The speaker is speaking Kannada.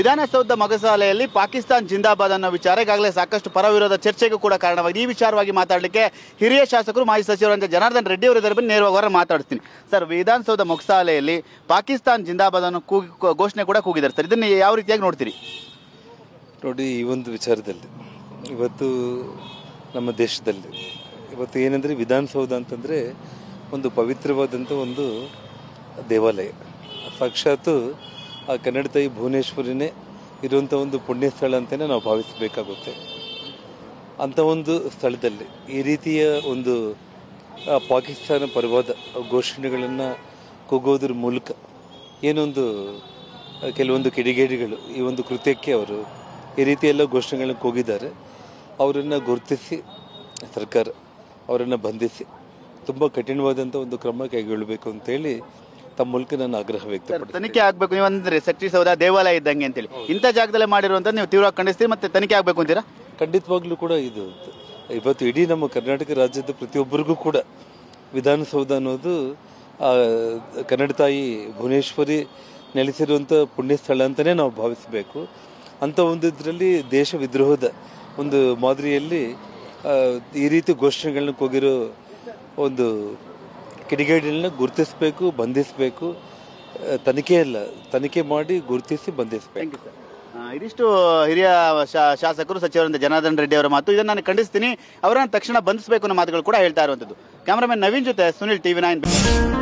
ವಿಧಾನಸೌಧ ಮೊಗಸಾಲೆಯಲ್ಲಿ ಪಾಕಿಸ್ತಾನ್ ಜಿಂದಾಬಾದ್ ಅನ್ನೋ ವಿಚಾರ ಈಗಾಗಲೇ ಸಾಕಷ್ಟು ಪರ ವಿರೋಧ ಚರ್ಚೆಗೂ ಕೂಡ ಕಾರಣವಾಗಿದೆ. ಈ ವಿಚಾರವಾಗಿ ಮಾತಾಡಲಿಕ್ಕೆ ಹಿರಿಯ ಶಾಸಕರು ಮಾಜಿ ಸಚಿವರಂತ ಜನಾರ್ದನ್ ರೆಡ್ಡಿ ಅವರು ಇದರ ಬಗ್ಗೆ ನೇರವಾಗಿ ಅವರ ಮಾತಾಡ್ತೀನಿ. ಸರ್, ವಿಧಾನಸೌಧ ಮೊಗಸಾಲೆಯಲ್ಲಿ ಪಾಕಿಸ್ತಾನ್ ಜಿಂದಾಬಾದ್ ಅನ್ನೋ ಘೋಷಣೆ ಕೂಡ ಕೂಗಿದ್ದಾರೆ ಸರ್, ಇದನ್ನು ಯಾವ ರೀತಿಯಾಗಿ ನೋಡ್ತೀರಿ? ನೋಡಿ, ಈ ಒಂದು ವಿಚಾರದಲ್ಲಿ ಇವತ್ತು ನಮ್ಮ ದೇಶದಲ್ಲಿ ಇವತ್ತು ಏನಂದರೆ ವಿಧಾನಸೌಧ ಅಂತಂದರೆ ಒಂದು ಪವಿತ್ರವಾದಂಥ ಒಂದು ದೇವಾಲಯ. ಸಾಕ್ಷಾತ್ ಆ ಕನ್ನಡ ತಾಯಿ ಭುವನೇಶ್ವರಿನೇ ಇರುವಂಥ ಒಂದು ಪುಣ್ಯ ಸ್ಥಳ ಅಂತಲೇ ನಾವು ಭಾವಿಸಬೇಕಾಗುತ್ತೆ. ಅಂಥ ಒಂದು ಸ್ಥಳದಲ್ಲಿ ಈ ರೀತಿಯ ಒಂದು ಪಾಕಿಸ್ತಾನ ಪರವಾದ ಘೋಷಣೆಗಳನ್ನು ಕೂಗೋದ್ರ ಮೂಲಕ ಏನೊಂದು ಕೆಲವೊಂದು ಕಿಡಿಗೇಡಿಗಳು ಈ ಒಂದು ಕೃತ್ಯಕ್ಕೆ ಅವರು ಈ ರೀತಿಯೆಲ್ಲ ಘೋಷಣೆಗಳನ್ನು ಕೂಗಿದ್ದಾರೆ. ಅವರನ್ನು ಗುರುತಿಸಿ ಸರ್ಕಾರ ಅವರನ್ನು ಬಂಧಿಸಿ ತುಂಬ ಕಠಿಣವಾದಂಥ ಒಂದು ಕ್ರಮ ಕೈಗೊಳ್ಳಬೇಕು ಅಂತೇಳಿ ತಮ್ಮ ಮೂಲಕ ನಾನು ಆಗ್ರಹ ವ್ಯಕ್ತಪಡಿಸ್ತೀನಿ. ತನಿಖೆ ಆಗಬೇಕು ನೀವಂದ್ರೆ ಸೌಧ ದೇವಾಲಯ ಇದ್ದಂಗೆ ಅಂತೇಳಿ ಇಂಥ ಜಾಗದಲ್ಲೇ ಮಾಡಿರುವಂಥ ನೀವು ತೀವ್ರವಾಗಿ ಖಂಡಿಸ್ತೀರಿ, ಮತ್ತೆ ತನಿಖೆ ಆಗಬೇಕು ಅಂತೀರಾ? ಖಂಡಿತವಾಗ್ಲೂ ಕೂಡ ಇದು ಇವತ್ತು ಇಡೀ ನಮ್ಮ ಕರ್ನಾಟಕ ರಾಜ್ಯದ ಪ್ರತಿಯೊಬ್ಬರಿಗೂ ಕೂಡ ವಿಧಾನಸೌಧ ಅನ್ನೋದು ಕನ್ನಡ ತಾಯಿ ಭುವನೇಶ್ವರಿ ನೆಲೆಸಿರುವಂಥ ಪುಣ್ಯ ಸ್ಥಳ ಅಂತಲೇ ನಾವು ಭಾವಿಸಬೇಕು. ಅಂಥ ಒಂದು ಇದರಲ್ಲಿ ದೇಶ ವಿದ್ರೋಹದ ಒಂದು ಮಾದರಿಯಲ್ಲಿ ಈ ರೀತಿ ಘೋಷಣೆಗಳನ್ನ ಕೂಗಿರೋ ಒಂದು ಕಿಡಿಗೇಡಿಗಳನ್ನ ಗುರುತಿಸಬೇಕು, ಬಂಧಿಸಬೇಕು. ತನಿಖೆ ಮಾಡಿ ಗುರುತಿಸಿ ಬಂಧಿಸಬೇಕು. ಇದಿಷ್ಟು ಹಿರಿಯ ಶಾಸಕರು ಸಚಿವರಿಂದ ಜನಾರ್ದನ್ ರೆಡ್ಡಿ ಅವರ ಮಾತು. ಇದನ್ನು ನಾನು ಖಂಡಿಸ್ತೀನಿ, ಅವರನ್ನು ತಕ್ಷಣ ಬಂಧಿಸಬೇಕು ಅನ್ನೋ ಮಾತುಗಳು ಕೂಡ ಹೇಳ್ತಾ ಇರುವಂಥದ್ದು. ಕ್ಯಾಮರಾಮನ್ ನವೀನ್ ಜೊತೆ ಸುನಿಲ್, TV9.